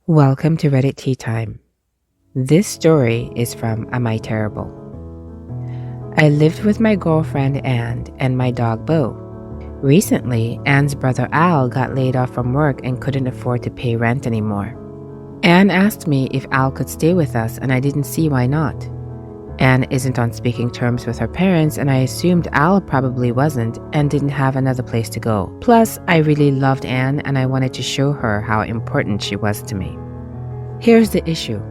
Welcome to Reddit Tea Time. This story is from Am I Terrible? I lived with my girlfriend Anne and my dog Bo. Recently, Anne's brother Al got laid off from work and couldn't afford to pay rent anymore. Anne asked me if Al could stay with us, and I didn't see why not. Anne isn't on speaking terms with her parents, and I assumed Al probably wasn't and didn't have another place to go. Plus, I really loved Anne and I wanted to show her how important she was to me. Here's the issue.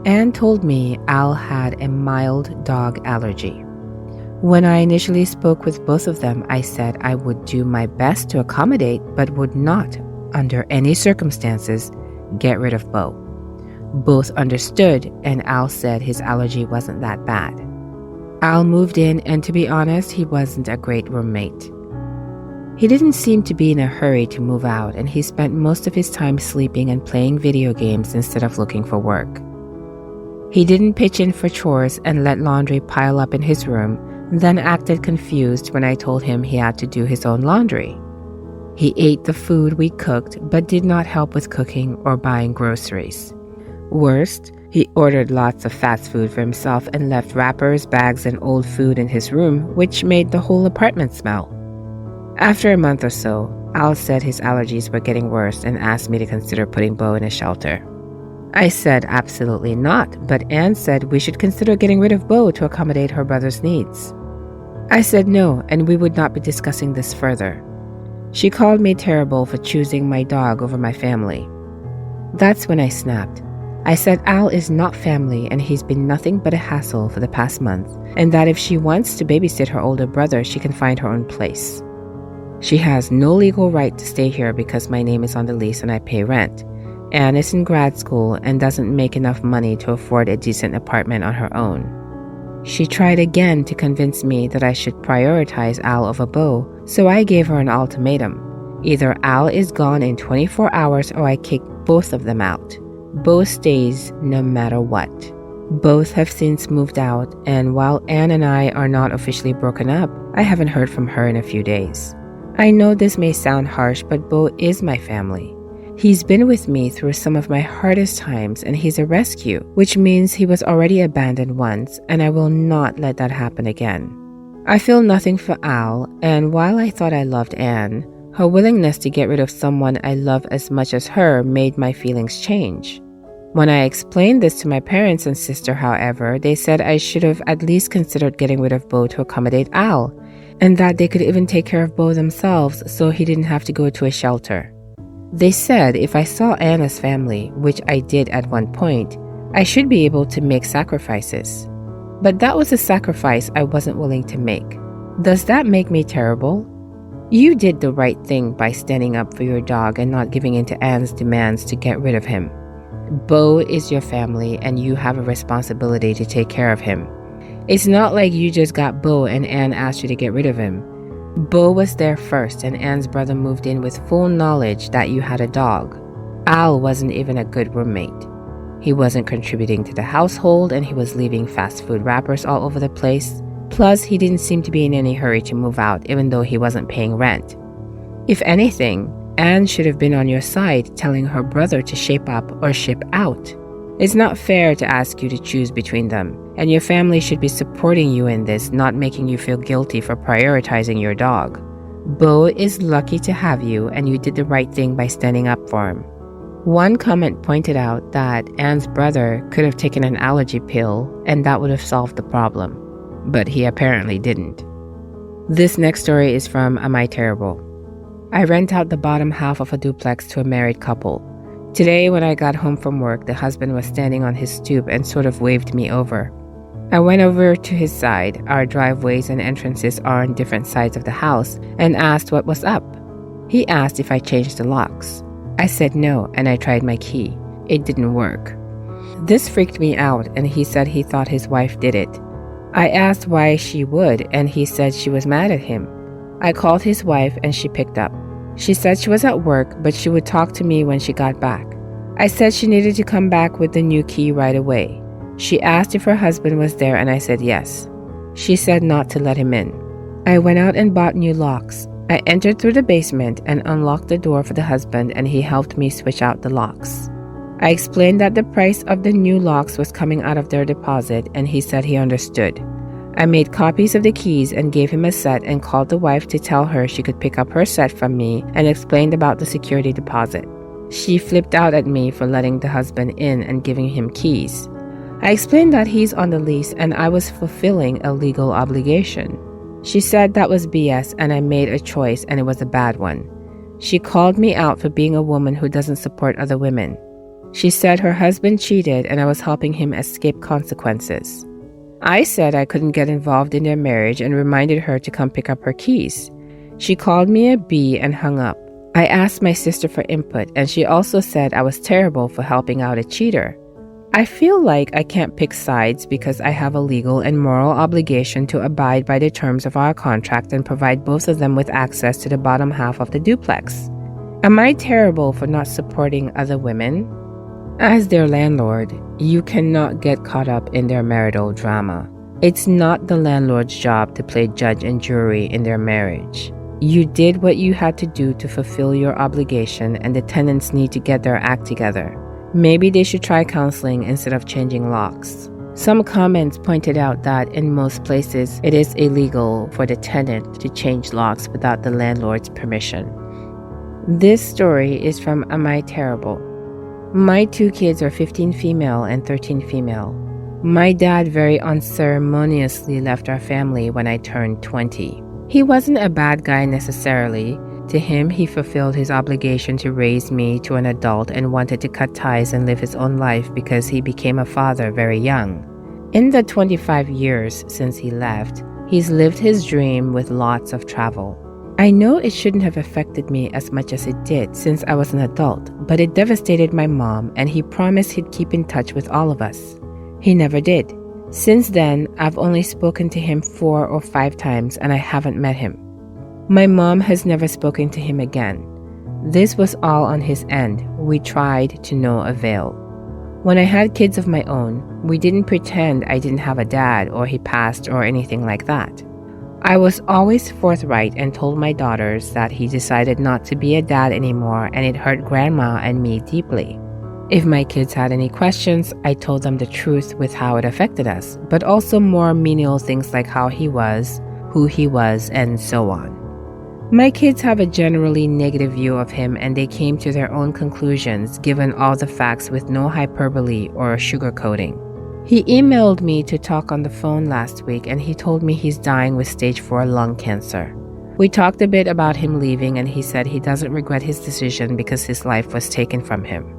Anne told me Al had a mild dog allergy. When I initially spoke with both of them, I said I would do my best to accommodate but would not, under any circumstances, get rid of Bo. Both understood, and Al said his allergy wasn't that bad. Al moved in, and to be honest, he wasn't a great roommate. He didn't seem to be in a hurry to move out, and he spent most of his time sleeping and playing video games instead of looking for work. He didn't pitch in for chores and let laundry pile up in his room, then acted confused when I told him he had to do his own laundry. He ate the food we cooked, but did not help with cooking or buying groceries. Worst, he ordered lots of fast food for himself and left wrappers, bags, and old food in his room, which made the whole apartment smell. After a month or so, Al said his allergies were getting worse and asked me to consider putting Bo in a shelter. I said absolutely not, but Anne said we should consider getting rid of Bo to accommodate her brother's needs. I said no, and we would not be discussing this further. She called me terrible for choosing my dog over my family. That's when I snapped. I said Al is not family and he's been nothing but a hassle for the past month, and that if she wants to babysit her older brother, she can find her own place. She has no legal right to stay here because my name is on the lease and I pay rent. Anne is in grad school and doesn't make enough money to afford a decent apartment on her own. She tried again to convince me that I should prioritize Al over Bo, so I gave her an ultimatum. Either Al is gone in 24 hours or I kick both of them out. Bo stays no matter what. Both have since moved out, and while Anne and I are not officially broken up, I haven't heard from her in a few days. I know this may sound harsh, but Bo is my family. He's been with me through some of my hardest times, and he's a rescue, which means he was already abandoned once, and I will not let that happen again. I feel nothing for Al, and while I thought I loved Anne, her willingness to get rid of someone I love as much as her made my feelings change. When I explained this to my parents and sister, however, they said I should have at least considered getting rid of Bo to accommodate Al, and that they could even take care of Bo themselves so he didn't have to go to a shelter. They said if I saw Anna's family, which I did at one point, I should be able to make sacrifices. But that was a sacrifice I wasn't willing to make. Does that make me terrible? You did the right thing by standing up for your dog and not giving in to Anne's demands to get rid of him. Bo is your family and you have a responsibility to take care of him. It's not like you just got Bo and Anne asked you to get rid of him. Bo was there first, and Anne's brother moved in with full knowledge that you had a dog. Al wasn't even a good roommate. He wasn't contributing to the household, and he was leaving fast food wrappers all over the place. Plus, he didn't seem to be in any hurry to move out, even though he wasn't paying rent. If anything, Anne should have been on your side, telling her brother to shape up or ship out. It's not fair to ask you to choose between them, and your family should be supporting you in this, not making you feel guilty for prioritizing your dog. Bo is lucky to have you, and you did the right thing by standing up for him. One comment pointed out that Anne's brother could have taken an allergy pill, and that would have solved the problem. But he apparently didn't. This next story is from Am I Terrible? I rent out the bottom half of a duplex to a married couple. Today, when I got home from work, the husband was standing on his stoop and sort of waved me over. I went over to his side, our driveways and entrances are on different sides of the house, and asked what was up. He asked if I changed the locks. I said no, and I tried my key. It didn't work. This freaked me out, and he said he thought his wife did it. I asked why she would, and he said she was mad at him. I called his wife, and she picked up. She said she was at work, but she would talk to me when she got back. I said she needed to come back with the new key right away. She asked if her husband was there, and I said yes. She said not to let him in. I went out and bought new locks. I entered through the basement and unlocked the door for the husband, and he helped me switch out the locks. I explained that the price of the new locks was coming out of their deposit, and he said he understood. I made copies of the keys and gave him a set and called the wife to tell her she could pick up her set from me and explained about the security deposit. She flipped out at me for letting the husband in and giving him keys. I explained that he's on the lease and I was fulfilling a legal obligation. She said that was BS and I made a choice and it was a bad one. She called me out for being a woman who doesn't support other women. She said her husband cheated and I was helping him escape consequences. I said I couldn't get involved in their marriage and reminded her to come pick up her keys. She called me a B and hung up. I asked my sister for input and she also said I was terrible for helping out a cheater. I feel like I can't pick sides because I have a legal and moral obligation to abide by the terms of our contract and provide both of them with access to the bottom half of the duplex. Am I terrible for not supporting other women? As their landlord, you cannot get caught up in their marital drama. It's not the landlord's job to play judge and jury in their marriage. You did what you had to do to fulfill your obligation, and the tenants need to get their act together. Maybe they should try counseling instead of changing locks. Some comments pointed out that in most places it is illegal for the tenant to change locks without the landlord's permission. This story is from Am I Terrible? My 2 kids are 15 female and 13 female. My dad very unceremoniously left our family when I turned 20. He wasn't a bad guy necessarily. To him, he fulfilled his obligation to raise me to an adult and wanted to cut ties and live his own life because he became a father very young. In the 25 years since he left, he's lived his dream with lots of travel. I know it shouldn't have affected me as much as it did since I was an adult, but it devastated my mom and he promised he'd keep in touch with all of us. He never did. Since then, I've only spoken to him 4 or 5 times and I haven't met him. My mom has never spoken to him again. This was all on his end. We tried to no avail. When I had kids of my own, we didn't pretend I didn't have a dad or he passed or anything like that. I was always forthright and told my daughters that he decided not to be a dad anymore and it hurt grandma and me deeply. If my kids had any questions, I told them the truth with how it affected us, but also more menial things like how he was, who he was, and so on. My kids have a generally negative view of him and they came to their own conclusions given all the facts with no hyperbole or sugarcoating. He emailed me to talk on the phone last week and he told me he's dying with stage 4 lung cancer. We talked a bit about him leaving and he said he doesn't regret his decision because his life was taken from him.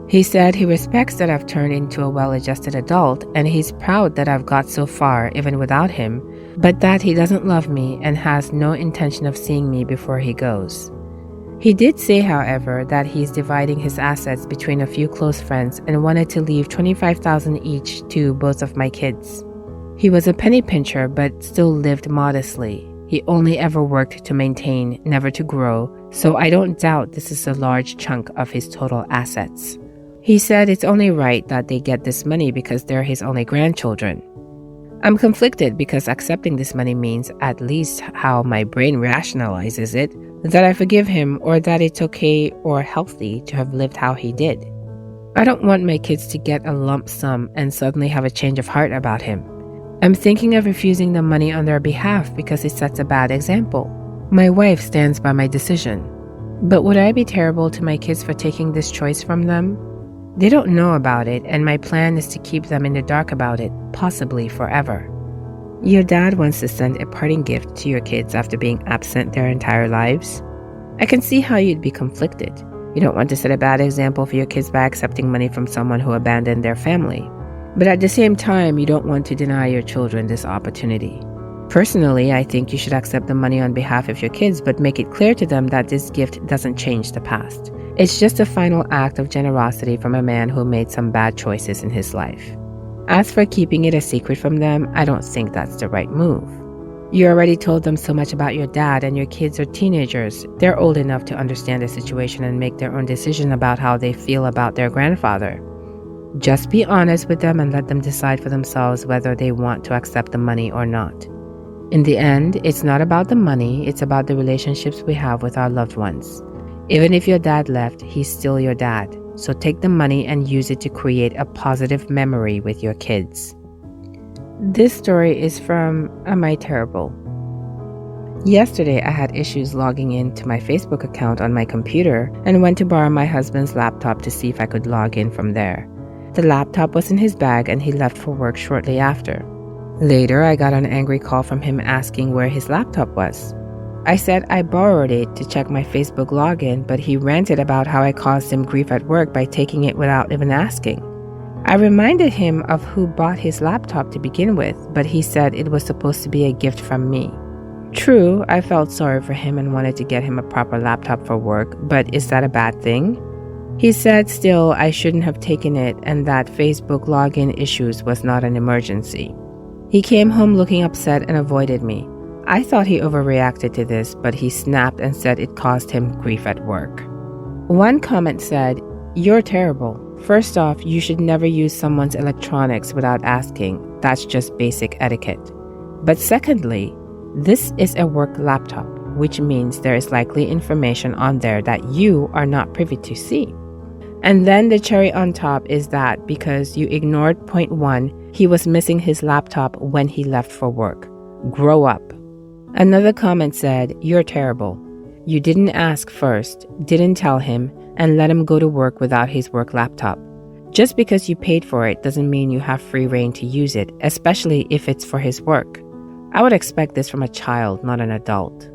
He said he respects that I've turned into a well-adjusted adult and he's proud that I've got so far even without him, but that he doesn't love me and has no intention of seeing me before he goes. He did say, however, that he's dividing his assets between a few close friends and wanted to leave $25,000 each to both of my kids. He was a penny pincher but still lived modestly. He only ever worked to maintain, never to grow, so I don't doubt this is a large chunk of his total assets. He said it's only right that they get this money because they're his only grandchildren. I'm conflicted because accepting this money means, at least how my brain rationalizes it, that I forgive him or that it's okay or healthy to have lived how he did. I don't want my kids to get a lump sum and suddenly have a change of heart about him. I'm thinking of refusing the money on their behalf because it sets a bad example. My wife stands by my decision. But would I be terrible to my kids for taking this choice from them? They don't know about it, and my plan is to keep them in the dark about it, possibly forever. Your dad wants to send a parting gift to your kids after being absent their entire lives. I can see how you'd be conflicted. You don't want to set a bad example for your kids by accepting money from someone who abandoned their family. But at the same time, you don't want to deny your children this opportunity. Personally, I think you should accept the money on behalf of your kids, but make it clear to them that this gift doesn't change the past. It's just a final act of generosity from a man who made some bad choices in his life. As for keeping it a secret from them, I don't think that's the right move. You already told them so much about your dad, and your kids are teenagers. They're old enough to understand the situation and make their own decision about how they feel about their grandfather. Just be honest with them and let them decide for themselves whether they want to accept the money or not. In the end, it's not about the money, it's about the relationships we have with our loved ones. Even if your dad left, he's still your dad. so take the money and use it to create a positive memory with your kids. This story is from Am I Terrible? Yesterday, I had issues logging into my Facebook account on my computer and went to borrow my husband's laptop to see if I could log in from there. The laptop was in his bag and he left for work shortly after. Later, I got an angry call from him asking where his laptop was. I said I borrowed it to check my Facebook login, but he ranted about how I caused him grief at work by taking it without even asking. I reminded him of who bought his laptop to begin with, but he said it was supposed to be a gift from me. True, I felt sorry for him and wanted to get him a proper laptop for work, but is that a bad thing? He said still I shouldn't have taken it and that Facebook login issues was not an emergency. He came home looking upset and avoided me. I thought he overreacted to this, but he snapped and said it caused him grief at work. One comment said, "You're terrible. First off, you should never use someone's electronics without asking. That's just basic etiquette. But secondly, this is a work laptop, which means there is likely information on there that you are not privy to see." And then the cherry on top is that because you ignored point 1, he was missing his laptop when he left for work. Grow up. Another comment said, "You're terrible. You didn't ask first, didn't tell him, and let him go to work without his work laptop. Just because you paid for it doesn't mean you have free rein to use it, especially if it's for his work. I would expect this from a child, not an adult."